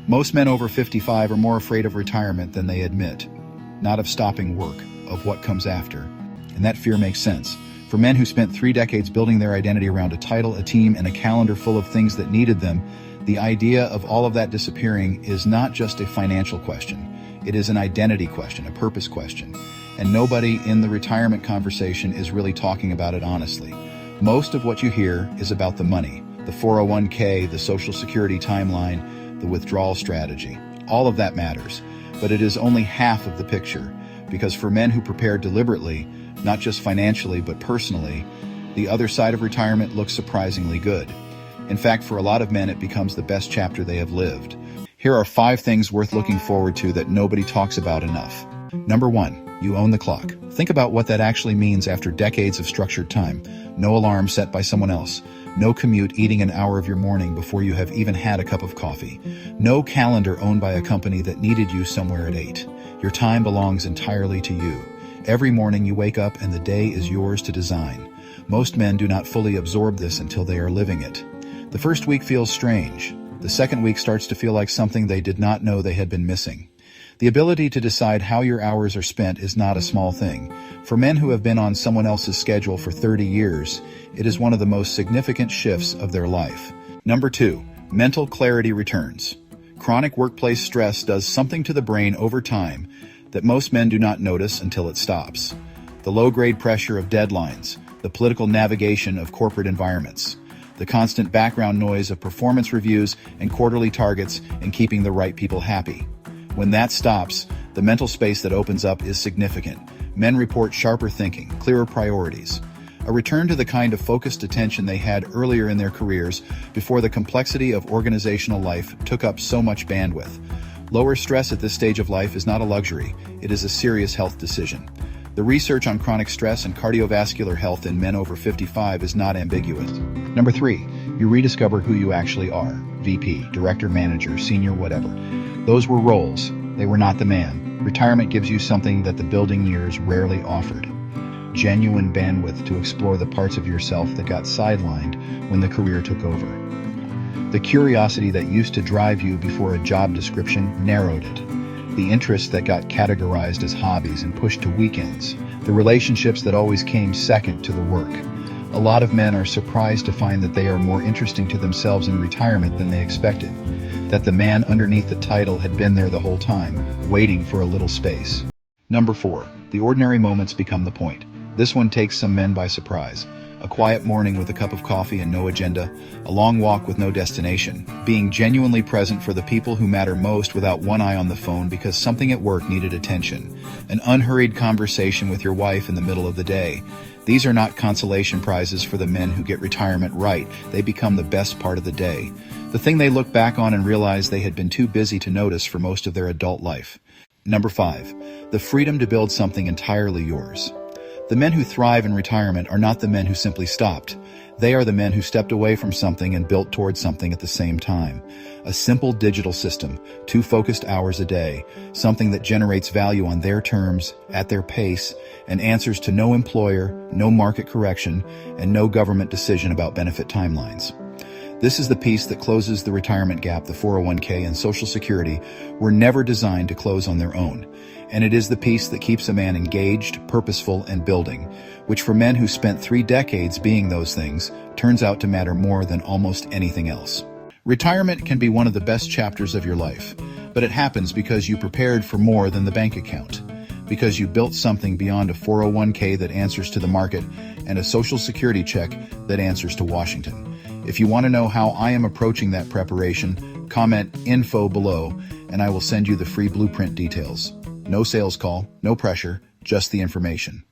Most men over 55 are more afraid of retirement than they admit. Not of stopping work, of what comes after. And that fear makes sense. For men who spent 3 decades building their identity around a title, a team, and a calendar full of things that needed them, the idea of all of that disappearing is not just a financial question. It is an identity question, a purpose question. And nobody in the retirement conversation is really talking about it honestly. Most of what you hear is about the money, the 401k, the Social Security timeline, the withdrawal strategy. All of that matters, but it is only half of the picture, because for men who prepare deliberately, not just financially but personally, the other side of retirement looks surprisingly good. In fact, for a lot of men, it becomes the best chapter they have lived. Here are 5 things worth looking forward to that nobody talks about enough. Number 1, you own the clock. Think about what that actually means after decades of structured time. No alarm set by someone else. No commute eating an hour of your morning before you have even had a cup of coffee. No calendar owned by a company that needed you somewhere at 8. Your time belongs entirely to you. Every morning you wake up and the day is yours to design. Most men do not fully absorb this until they are living it. The first week feels strange. The second week starts to feel like something they did not know they had been missing. The ability to decide how your hours are spent is not a small thing. For men who have been on someone else's schedule for 30 years, it is one of the most significant shifts of their life. Number 2, mental clarity returns. Chronic workplace stress does something to the brain over time that most men do not notice until it stops. The low-grade pressure of deadlines, the political navigation of corporate environments, the constant background noise of performance reviews and quarterly targets and keeping the right people happy. When that stops, the mental space that opens up is significant. Men report sharper thinking, clearer priorities, a return to the kind of focused attention they had earlier in their careers before the complexity of organizational life took up so much bandwidth. Lower stress at this stage of life is not a luxury, it is a serious health decision. The research on chronic stress and cardiovascular health in men over 55 is not ambiguous. Number 3, you rediscover who you actually are. VP, director, manager, senior, whatever. Those were roles. They were not the man. Retirement gives you something that the building years rarely offered. Genuine bandwidth to explore the parts of yourself that got sidelined when the career took over. The curiosity that used to drive you before a job description narrowed it. The interests that got categorized as hobbies and pushed to weekends. The relationships that always came second to the work. A lot of men are surprised to find that they are more interesting to themselves in retirement than they expected. That the man underneath the title had been there the whole time, waiting for a little space. Number 4, the ordinary moments become the point. This one takes some men by surprise. A quiet morning with a cup of coffee and no agenda, a long walk with no destination, being genuinely present for the people who matter most without one eye on the phone because something at work needed attention, an unhurried conversation with your wife in the middle of the day. These are not consolation prizes for the men who get retirement right. They become the best part of the day, the thing they look back on and realize they had been too busy to notice for most of their adult life. Number 5, the freedom to build something entirely yours. The men who thrive in retirement are not the men who simply stopped. They are the men who stepped away from something and built towards something at the same time. A simple digital system, 2 focused hours a day, something that generates value on their terms, at their pace, and answers to no employer, no market correction, and no government decision about benefit timelines. This is the piece that closes the retirement gap the 401k and Social Security were never designed to close on their own. And it is the piece that keeps a man engaged, purposeful, and building, which for men who spent 3 decades being those things, turns out to matter more than almost anything else. Retirement can be one of the best chapters of your life, but it happens because you prepared for more than the bank account, because you built something beyond a 401k that answers to the market and a Social Security check that answers to Washington. If you want to know how I am approaching that preparation, comment info below, and I will send you the free blueprint details. No sales call, no pressure, just the information.